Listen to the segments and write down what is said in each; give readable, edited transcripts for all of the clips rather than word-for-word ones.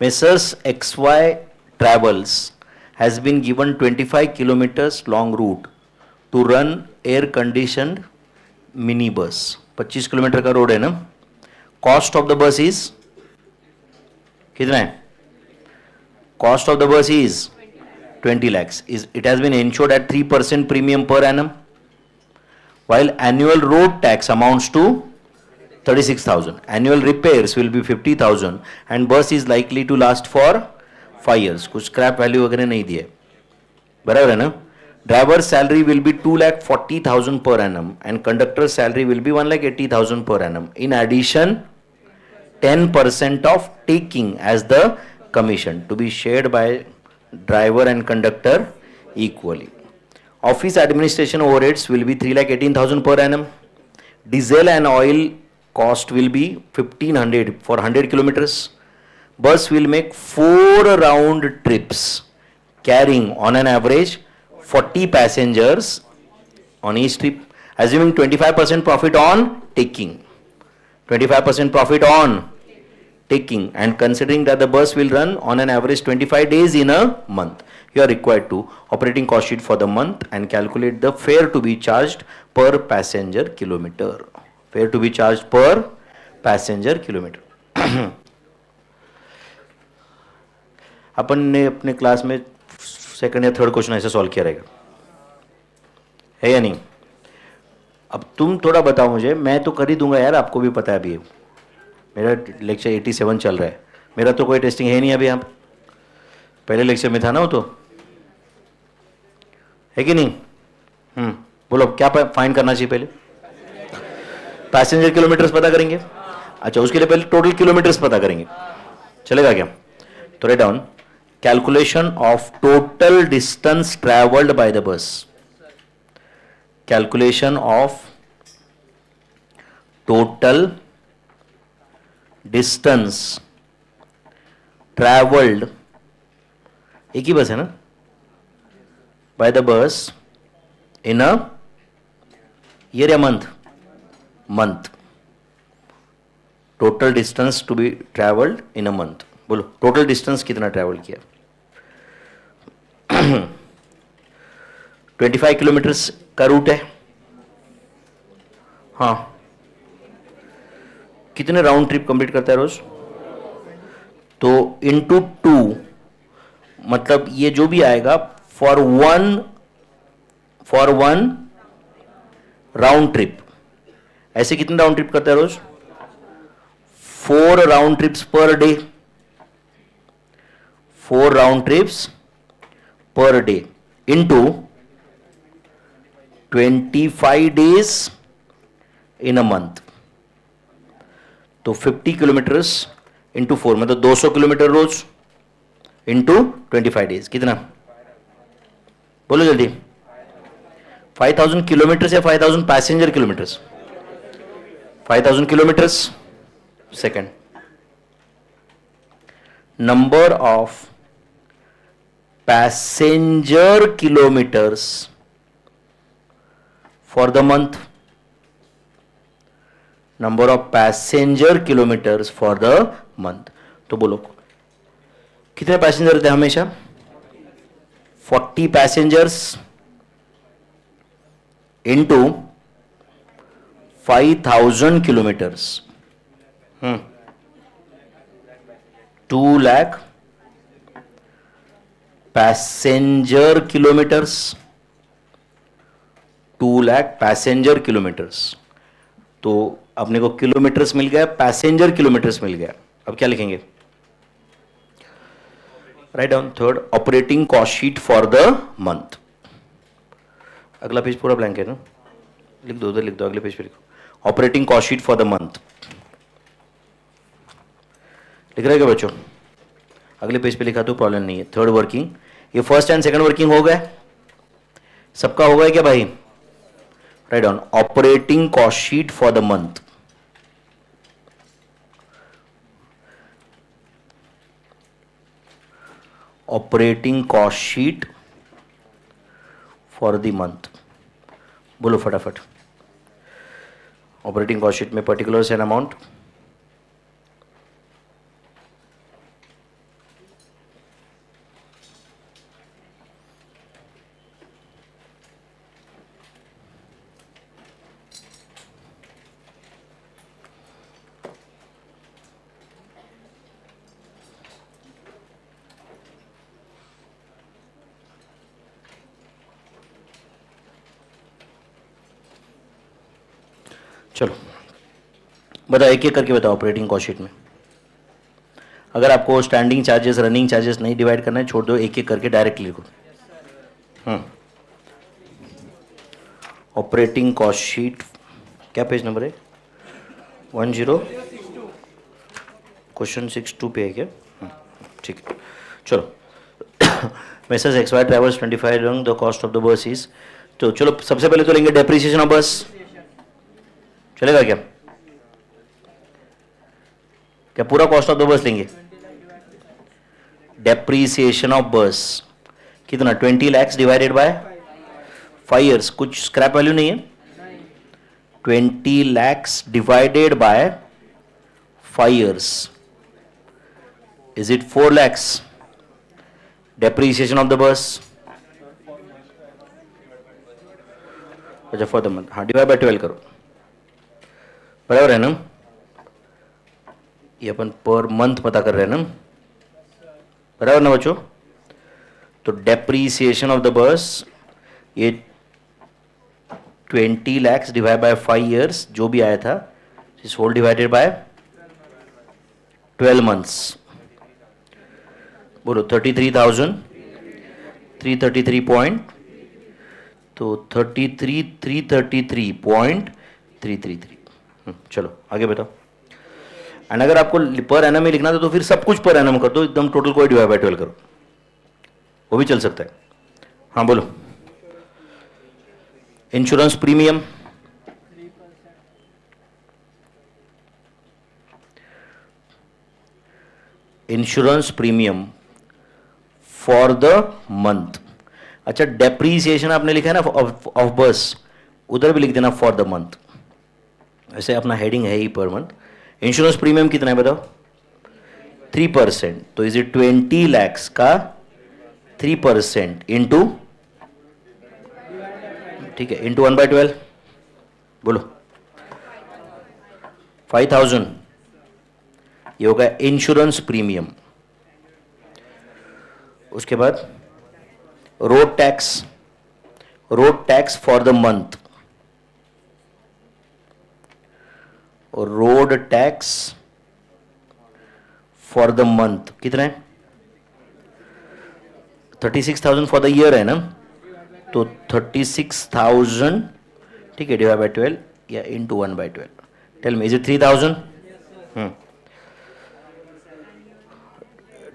Messrs. XY Travels has been given 25 kilometers long route to run air conditioned mini bus. 25 kilometre का road है ना. Cost of the bus is कितना है? Cost of the bus is 20 lakhs. It has been insured at 3% premium per annum, while annual road tax amounts to 36,000. Annual repairs will be 50,000 and bus is likely to last for 5 years. कुछ scrap value वगैरह नहीं दिए, बराबर है ना. Driver's salary will be 2,40,000 per annum and conductor's salary will be 1,80,000 per annum. In addition, 10% of taking as the commission to be shared by driver and conductor equally. Office administration overheads will be 3,18,000 per annum. Diesel and oil cost will be 1,500 for 100 kilometers. Bus will make 4 round trips carrying on an average 40 passengers on each trip, assuming 25% profit on taking. 25% profit on taking and considering that the bus will run on an average 25 days in a month. You are required to operating cost sheet for the month and calculate the fare to be charged per passenger kilometer. Fare to be charged per passenger kilometer. अपन ने अपने class में second या third question ऐसे solve किया रहेगा, है या नहीं? अब तुम थोड़ा बताओ मुझे, मैं तो कर ही दूंगा यार, आपको भी पता है अभी मेरा लेक्चर 87 चल रहा है, मेरा तो कोई टेस्टिंग है नहीं अभी. आप पहले लेक्चर में था ना वो, तो है कि नहीं? बोलो क्या फाइंड करना चाहिए? पहले पैसेंजर किलोमीटर्स पता करेंगे. अच्छा, उसके लिए पहले टोटल किलोमीटर्स पता करेंगे, चलेगा क्या? तो write down calculation of total distance traveled by the bus. Calculation of total distance traveled, एक ही बस है ना, by the bus in a year या month? Month. Total distance to be traveled in a month. बोलो total distance कितना travel किया? 25 kilometres का root है. हाँ, कितने राउंड ट्रिप कंप्लीट करता है रोज? तो इंटू 2, मतलब ये जो भी आएगा फॉर वन राउंड ट्रिप. ऐसे कितने राउंड ट्रिप करता है रोज? 4 round trips per day. 4 round trips per day into 25 days in a month. तो 50 किलोमीटर्स इंटू 4 मतलब 200 किलोमीटर रोज इंटू 25 डेज. कितना? बोलो जल्दी. 5,000 किलोमीटर्स या 5,000 passenger kilometres? 5,000 kilometres. Second, number of passenger kilometers for the month. Number of passenger kilometers for the month. तो बोलो कितने passenger रहते हैं हमेशा? 40 passengers into 5,000 kilometres. 2 lakh passenger kilometres. 2 lakh passenger kilometres. तो अपने को किलोमीटर्स मिल गया, पैसेंजर किलोमीटर्स मिल गया. अब क्या लिखेंगे? Write down third, operating cost sheet for the month. अगला पेज पूरा ब्लैंक है ना, लिख दो, उधर लिख दो, अगले पेज पे लिखो operating cost sheet for the month. लिख रहे क्या बच्चों? अगले पेज पे लिखा तो प्रॉब्लम नहीं है. थर्ड वर्किंग, ये फर्स्ट एंड सेकंड वर्किंग हो गए, सबका हो गया क्या भाई? Write down operating cost sheet for the month. Operating cost sheet for the month. बोलो फटाफट. ऑपरेटिंग कॉस्ट शीट में पर्टिकुलर्स एंड अमाउंट. चलो बताओ, एक एक करके बताओ ऑपरेटिंग कॉस्ट शीट में। अगर आपको स्टैंडिंग चार्जेस रनिंग चार्जेस नहीं डिवाइड करना है, छोड़ दो, एक एक करके डायरेक्ट लिखो। ऑपरेटिंग कॉस्ट शीट, क्या पेज नंबर है? 10 क्वेश्चन 62 पे है क्या? ठीक है, चलो। मैसेज एक्स वाई ट्रेवल्स 25 रंग, the cost of the bus is, तो चलो सबसे पहले तो लेंगे डेप्रिसिएशन ऑफ बस। चलेगा क्या? क्या पूरा कॉस्ट ऑफ द बस लेंगे? डेप्रिसिएशन ऑफ बस कितना? 20 lakhs डिवाइडेड बाय 5 years, कुछ स्क्रैप वैल्यू नहीं है? 20 lakhs divided by 5 years, is it 4 lakhs? Depreciation of the bus, अच्छा फॉर द मंथ, हाँ डिवाइड बाय 12 करो, बराबर है ना? ये अपन पर मंथ पता कर रहे हैं ना, बराबर ना बच्चों? तो डेप्रीसिएशन ऑफ द बस, ये 20 lakhs डिवाइड बाय 5 years जो भी आया था, इस होल डिवाइडेड बाय 12 months, बोलो 33,333 पॉइंट, तो 33333.333। चलो आगे बताओ। एंड अगर आपको पर एनम में लिखना था तो फिर सब कुछ पर एनम कर दो, एकदम टोटल को डिवाइड बाय 12 करो, वो भी चल सकता है। हाँ बोलो। Insurance premium, insurance premium for the month, अच्छा डेप्रीसिएशन आपने लिखा है ना ऑफ बस, उधर भी लिख देना फॉर द मंथ, ऐसे अपना हेडिंग है ही पर मंथ। इंश्योरेंस प्रीमियम कितना है बताओ? 3%, तो इज इट 20 lakhs का 3% इंटू, ठीक है, इंटू 1/12, बोलो 5,000, ये होगा इंश्योरेंस प्रीमियम। उसके बाद road tax, road tax for the month, road tax for the month कितना है? 36,000 फॉर द ईयर है ना, तो 36,000, ठीक है, डिवाइड बाय 12 या into 1/12। Tell me, is it 3,000?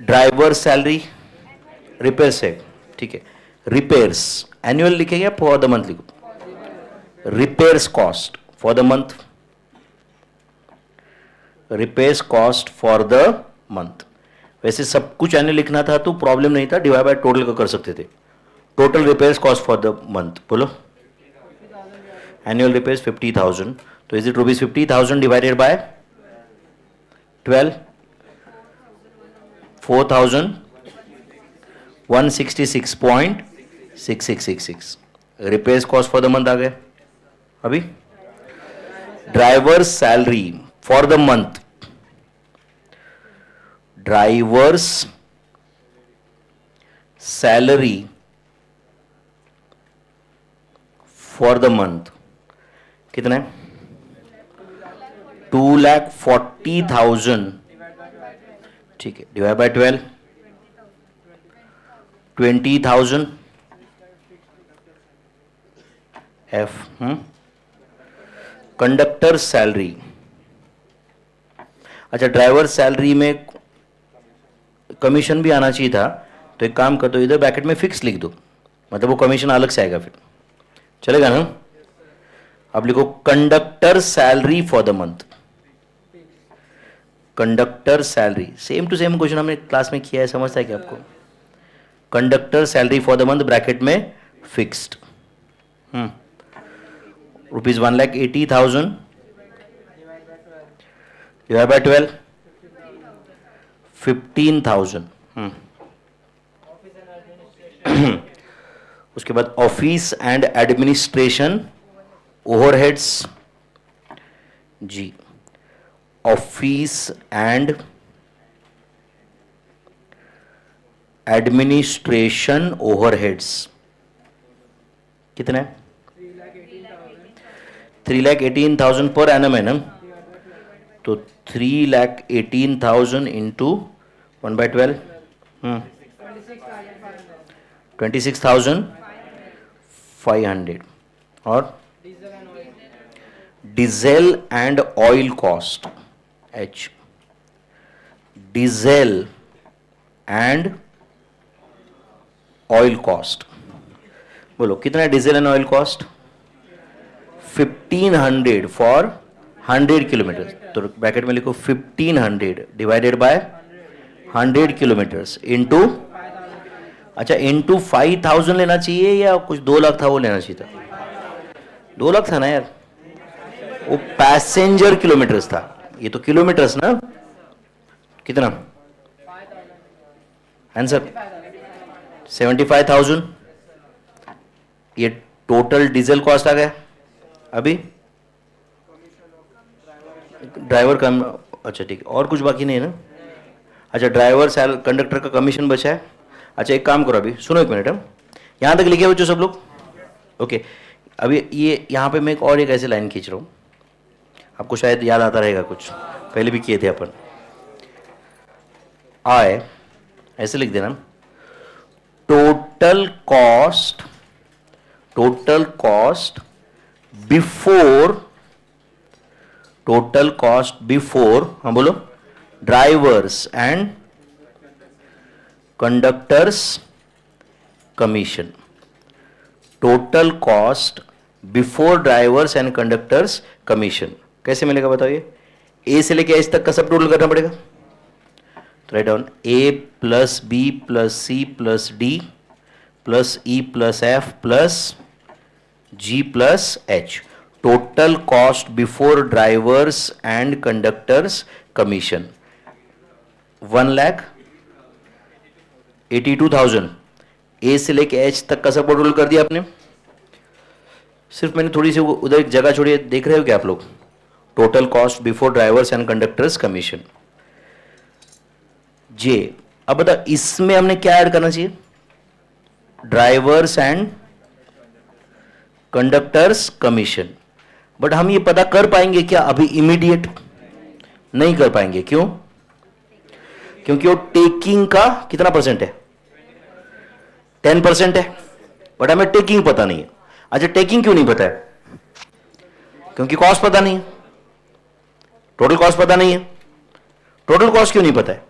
Driver salary, repair से, ठीक है, रिपेयर्स एनुअल लिखेंगे या फॉर द मंथ लिखो? Repairs cost for the month, repairs cost for the month. वैसे सब कुछ एनुअल लिखना था तो प्रॉब्लम नहीं था, डिवाइड बाय टोटल का कर सकते थे। Total repairs cost for the month बोलो। एनुअल रिपेयर्स 50,000, तो is it rupees 50,000 divided by 12? 4,166.6666 repairs cost for the month आ गए। अभी driver salary for the month, drivers salary for the month कितना है? 2,40,000, ठीक है, divide by 12, 20,000 F. Conductor salary, अच्छा ड्राइवर सैलरी में कमीशन भी आना चाहिए था, तो एक काम कर दो, इधर ब्रैकेट में फिक्स लिख दो, मतलब वो कमीशन अलग से आएगा, फिर चलेगा ना? अब लिखो conductor salary for the month, conductor salary, same to same question हमने क्लास में किया है, समझता है क्या आपको? Conductor salary for the month bracket में फिक्स्ड, रुपीज 1,80,000 डिवाइड बाय 12, 15,000। उसके बाद office and administration overheads, G office and administration overheads कितना है? 3,18,000 पर एनम है ना, तो 3,18,000 इंटू 1/12, 26,500, और diesel and oil cost, H, diesel and oil cost, बोलो कितना है diesel and oil cost? 1500 for 100 kilometre, तो ब्रैकेट में लिखो 1500 डिवाइडेड बाय 100 किलोमीटर्स इंटू, अच्छा इंटू 5,000 लेना चाहिए या कुछ 2 लाख था वो लेना चाहिए था? 2 लाख था ना यार, वो पैसेंजर किलोमीटर्स था, ये तो किलोमीटर्स ना, कितना आंसर? 75,000, ये टोटल डीजल कॉस्ट आ गया। अभी ड्राइवर का, अच्छा ठीक है, और कुछ बाकी नहीं है ना? अच्छा ड्राइवर कंडक्टर का कमीशन बचा है। अच्छा एक काम करो, अभी सुनो एक मिनट, हम यहाँ तक लिखे बच्चों सब लोग? ओके, अभी ये यहाँ पे मैं एक ऐसे लाइन खींच रहा हूँ, आपको शायद याद आता रहेगा, कुछ पहले भी किए थे अपन। आए ऐसे लिख देना, टोटल कॉस्ट बिफोर, हाँ बोलो, drivers and conductors commission, total cost before drivers and conductors commission कैसे मिलेगा बताइए? ए से लेके एच तक का सब टोटल करना पड़ेगा, तो write down A plus B plus C plus D plus E plus F plus G plus H, total cost before drivers and conductors commission 1,82,000। A से लेके एच तक का सब टोटल कर दिया आपने, सिर्फ मैंने थोड़ी सी उधर एक जगह छोड़ी है, देख रहे हो क्या आप लोग? Total cost before drivers and conductors commission, J. अब बता इसमें हमने क्या ऐड करना चाहिए? Drivers and conductors commission, but हम ये पता कर पाएंगे क्या अभी इमीडिएट? नहीं कर पाएंगे, क्यों? क्योंकि वो टेकिंग का कितना परसेंट है? 10% है, बट हमें टेकिंग पता नहीं है। अच्छा टेकिंग क्यों नहीं पता है? क्योंकि कॉस्ट पता नहीं है, टोटल कॉस्ट पता नहीं है। टोटल कॉस्ट क्यों नहीं पता है?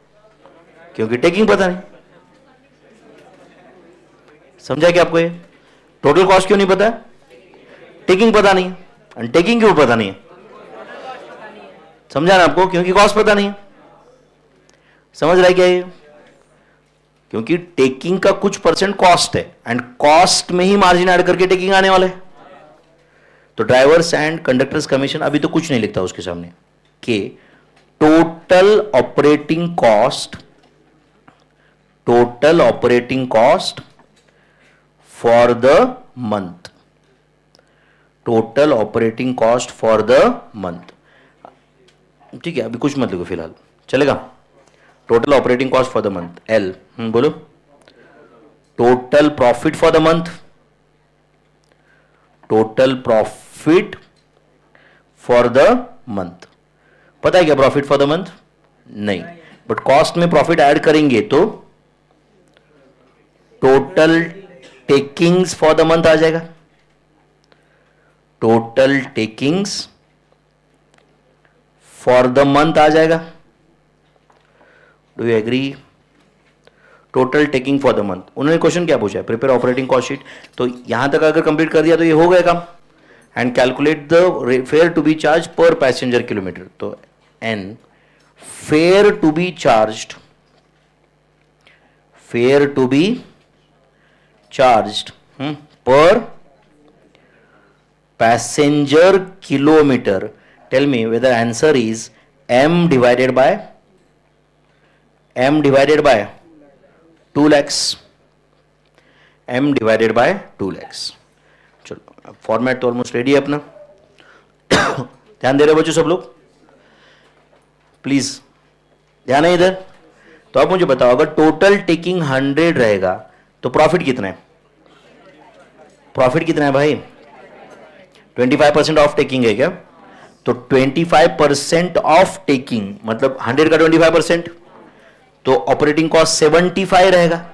क्योंकि टेकिंग पता नहीं। समझा क्या आपको? ये टोटल कॉस्ट क्यों नहीं पता है? टेकिंग पता नहीं है। और टेकिंग क्यों पता नहीं है? समझा ना आपको? क्योंकि कॉस्ट पता नहीं है। समझ रहा है क्या ये? क्योंकि टेकिंग का कुछ परसेंट कॉस्ट है, एंड कॉस्ट में ही मार्जिन ऐड करके टेकिंग आने वाला है। तो ड्राइवर्स एंड कंडक्टर्स कमीशन अभी तो कुछ नहीं लिखता उसके सामने, कि total operating cost for the month, total operating cost for the month. ठीक है, अभी कुछ मत लिखो फिलहाल, चलेगा? Total operating cost for the month, L. बोलो total profit for the month, total profit for the month. पता है क्या प्रॉफिट फॉर द मंथ? नहीं, बट कॉस्ट में प्रॉफिट ऐड करेंगे तो total takings for the month आ जाएगा। Total takings for the month आ जाएगा। Do you agree? Total taking for the month. उन्होंने क्वेश्चन क्या पूछा है? Prepare operating cost sheet. तो यहां तक अगर कंप्लीट कर दिया तो ये हो गया काम। And calculate the fare to be charge per passenger kilometre. तो an fare to be charged per passenger kilometre. Tell me whether answer is m divided by 2 lakhs, m divided by 2 lakhs। चलो format तो almost ready है अपना। ध्यान दे रहे हो बच्चों सब लोग? प्लीज ध्यान है इधर। तो आप मुझे बताओ, अगर टोटल टेकिंग 100 रहेगा तो प्रॉफिट कितना है? प्रॉफिट कितना है भाई? 25% ऑफ टेकिंग है क्या? तो 25% ऑफ टेकिंग मतलब 100 का 25%, तो ऑपरेटिंग कॉस्ट 75 रहेगा.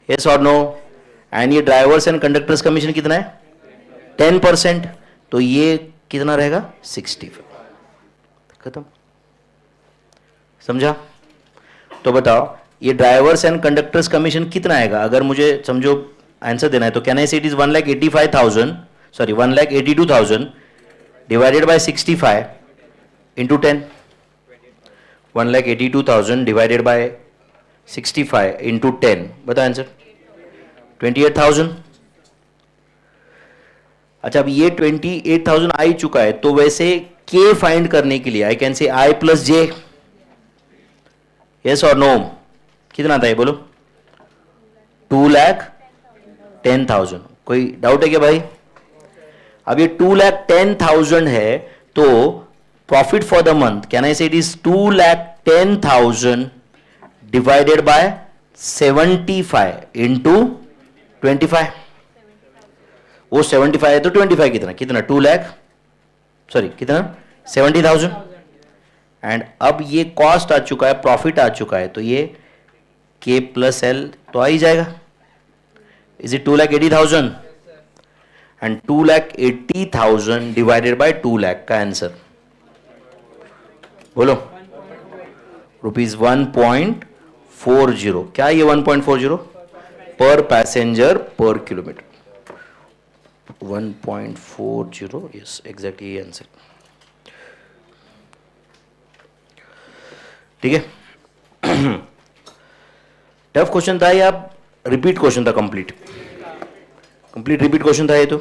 यस और नो? एंड ये ड्राइवर्स एंड कंडक्टर्स कमीशन कितना है? 10%. तो ये कितना रहेगा? 65. खत्म. समझा? तो बताओ ये ड्राइवर्स एंड कंडक्टर्स कमीशन कितना आएगा? अगर मुझे समझो आंसर देना है तो can I say it is 1,85,000, sorry 1,82,000 divided by 65 into 10. 1,82,000 divided by 65 into 10. बताओ आंसर. 28,000. अच्छा, अब ये 28,000 आ ही चुका है, तो वैसे के फाइंड करने के लिए I can say I plus J. Yes और नो? कितना था ये बोलो? 2,10,000. कोई डाउट है क्या भाई? अब ये 2,10,000 है, तो profit for the month can I say it is 2,10,000 divided by 75 into 25. वो 75 है तो 25 कितना कितना 2 लाख, सॉरी कितना 70,000. एंड अब ये कॉस्ट आ चुका है, प्रॉफिट आ चुका है, तो ये के प्लस एल तो आ ही जाएगा. Is it 2,80,000? And 2,80,000 divided by 2 lakh का आंसर बोलो. ₹1.40. क्या ये 1.40 पर पैसेंजर पर किलोमीटर? 1.40. यस एग्जैक्टली ये आंसर. ठीक है. टफ क्वेश्चन था या रिपीट क्वेश्चन था? कंप्लीट रिपीट क्वेश्चन था ये तो.